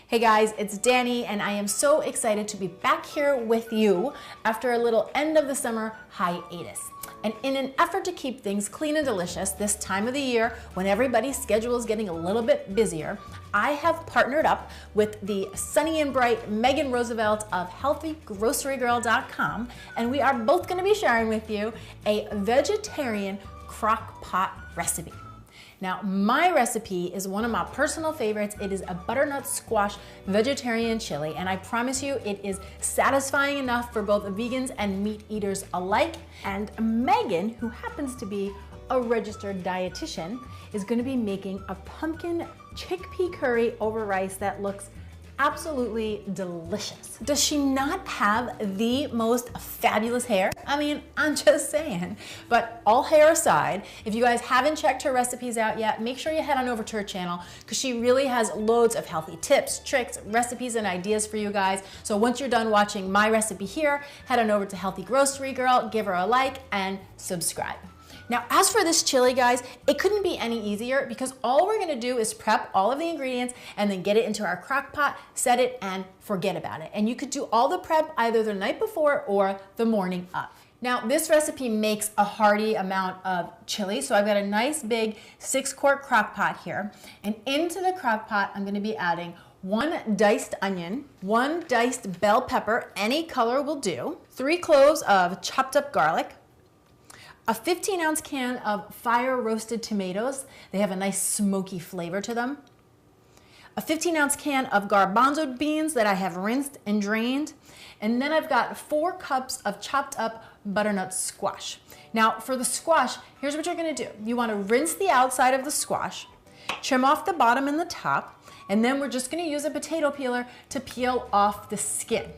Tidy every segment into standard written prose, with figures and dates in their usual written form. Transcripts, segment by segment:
Hey guys, it's Danny and I am so excited to be back here with you after a little end of the summer hiatus. And in an effort to keep things clean and delicious this time of the year when everybody's schedule is getting a little bit busier, I have partnered up with the sunny and bright Megan Roosevelt of HealthyGroceryGirl.com, and we are both going to be sharing with you a vegetarian crock pot recipe. Now, my recipe is one of my personal favorites. It is a butternut squash vegetarian chili, and I promise you it is satisfying enough for both vegans and meat eaters alike. And Megan, who happens to be a registered dietitian, is going to be making a pumpkin chickpea curry over rice that looks absolutely delicious. Does she not have the most fabulous hair? I mean, I'm just saying. But all hair aside, if you guys haven't checked her recipes out yet, make sure you head on over to her channel because she really has loads of healthy tips, tricks, recipes, and ideas for you guys. So once you're done watching my recipe here, head on over to Healthy Grocery Girl, give her a like, and subscribe. Now, as for this chili, guys, it couldn't be any easier because all we're gonna do is prep all of the ingredients and then get it into our crock pot, set it, and forget about it. And you could do all the prep either the night before or the morning of. Now, this recipe makes a hearty amount of chili, so I've got a nice big 6-quart crock pot here. And into the crock pot, I'm gonna be adding 1 diced onion, 1 diced bell pepper, any color will do, 3 cloves of chopped up garlic, a 15-ounce can of fire roasted tomatoes. They have a nice smoky flavor to them. A 15-ounce can of garbanzo beans that I have rinsed and drained. And then I've got 4 cups of chopped up butternut squash. Now for the squash, here's what you're gonna do. You wanna rinse the outside of the squash, trim off the bottom and the top, and then we're just gonna use a potato peeler to peel off the skin.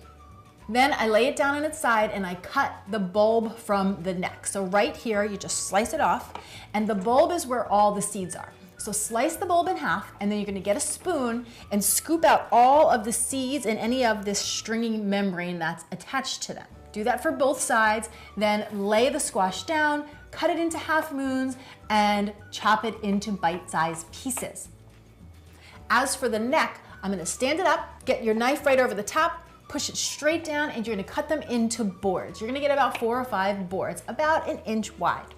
Then I lay it down on its side and I cut the bulb from the neck. So right here, you just slice it off, and the bulb is where all the seeds are. So slice the bulb in half, and then you're gonna get a spoon and scoop out all of the seeds and any of this stringy membrane that's attached to them. Do that for both sides, then lay the squash down, cut it into half moons, and chop it into bite-sized pieces. As for the neck, I'm gonna stand it up, get your knife right over the top, push it straight down, and you're gonna cut them into boards. You're gonna get about 4 or 5 boards, about 1 inch wide.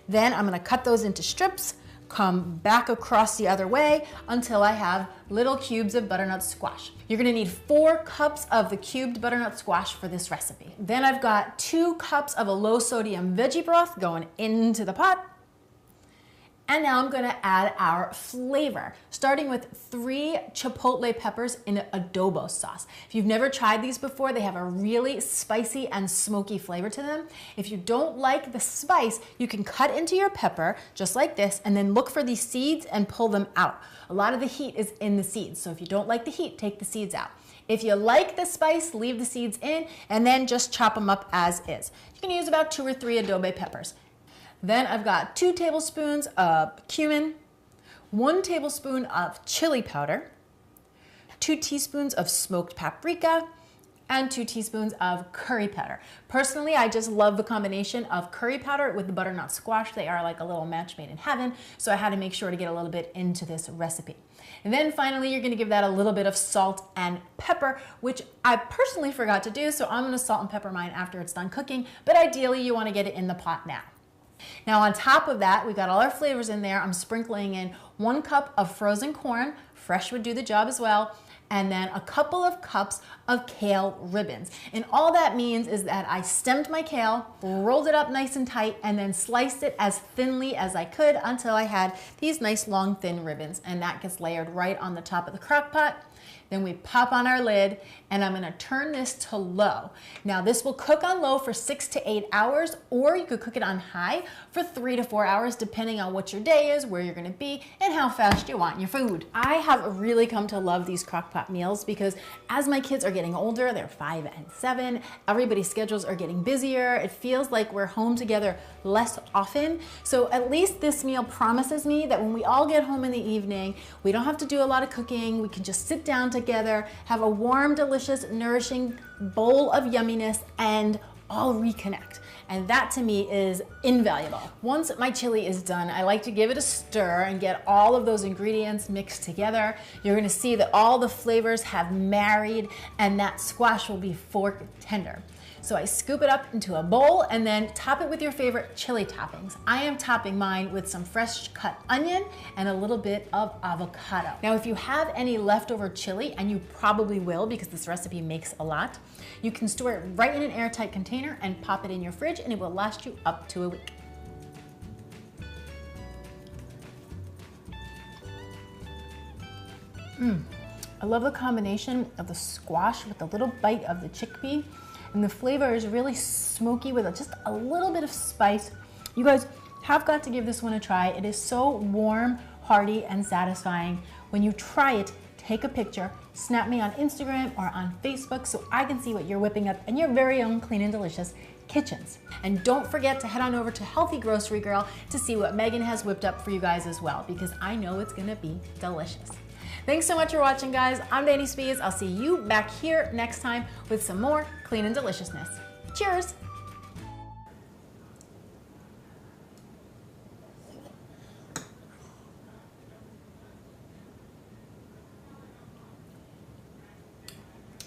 Then I'm gonna cut those into strips, come back across the other way until I have little cubes of butternut squash. You're gonna need 4 cups of the cubed butternut squash for this recipe. Then I've got 2 cups of a low sodium veggie broth going into the pot. And now I'm gonna add our flavor, starting with 3 chipotle peppers in adobo sauce. If you've never tried these before, they have a really spicy and smoky flavor to them. If you don't like the spice, you can cut into your pepper just like this and then look for these seeds and pull them out. A lot of the heat is in the seeds, so if you don't like the heat, take the seeds out. If you like the spice, leave the seeds in and then just chop them up as is. You can use about 2 or 3 adobo peppers. Then I've got 2 tablespoons of cumin, 1 tablespoon of chili powder, 2 teaspoons of smoked paprika, and 2 teaspoons of curry powder. Personally, I just love the combination of curry powder with the butternut squash. They are like a little match made in heaven, so I had to make sure to get a little bit into this recipe. And then finally, you're gonna give that a little bit of salt and pepper, which I personally forgot to do, so I'm gonna salt and pepper mine after it's done cooking, but ideally you wanna get it in the pot now. Now on top of that, we got all our flavors in there. I'm sprinkling in 1 cup of frozen corn, fresh would do the job as well, and then a couple of cups of kale ribbons. And all that means is that I stemmed my kale, rolled it up nice and tight, and then sliced it as thinly as I could until I had these nice long thin ribbons, and that gets layered right on the top of the crock pot. Then we pop on our lid, and I'm gonna turn this to low. Now this will cook on low for 6 to 8 hours, or you could cook it on high for 3 to 4 hours, depending on what your day is, where you're gonna be, and how fast you want your food. I have really come to love these crock pot meals because as my kids are getting older, they're 5 and 7, everybody's schedules are getting busier, it feels like we're home together less often. So at least this meal promises me that when we all get home in the evening, we don't have to do a lot of cooking, we can just sit down together, have a warm, delicious, nourishing bowl of yumminess, and all reconnect. And that to me is invaluable. Once my chili is done, I like to give it a stir and get all of those ingredients mixed together. You're gonna see that all the flavors have married and that squash will be fork tender. So I scoop it up into a bowl and then top it with your favorite chili toppings. I am topping mine with some fresh cut onion and a little bit of avocado. Now, if you have any leftover chili, and you probably will because this recipe makes a lot, you can store it right in an airtight container and pop it in your fridge and it will last you up to a week. I love the combination of the squash with a little bite of the chickpea, and the flavor is really smoky with just a little bit of spice. You guys have got to give this one a try. It is so warm, hearty, and satisfying. When you try it, take a picture, snap me on Instagram or on Facebook so I can see what you're whipping up in your very own clean and delicious kitchens. And don't forget to head on over to Healthy Grocery Girl to see what Megan has whipped up for you guys as well, because I know it's gonna be delicious. Thanks so much for watching, guys. I'm Danny Spies. I'll see you back here next time with some more clean and deliciousness. Cheers!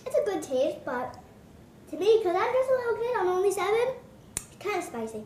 It's a good taste, but to me, because I'm just a little kid, I'm only 7, it's kind of spicy.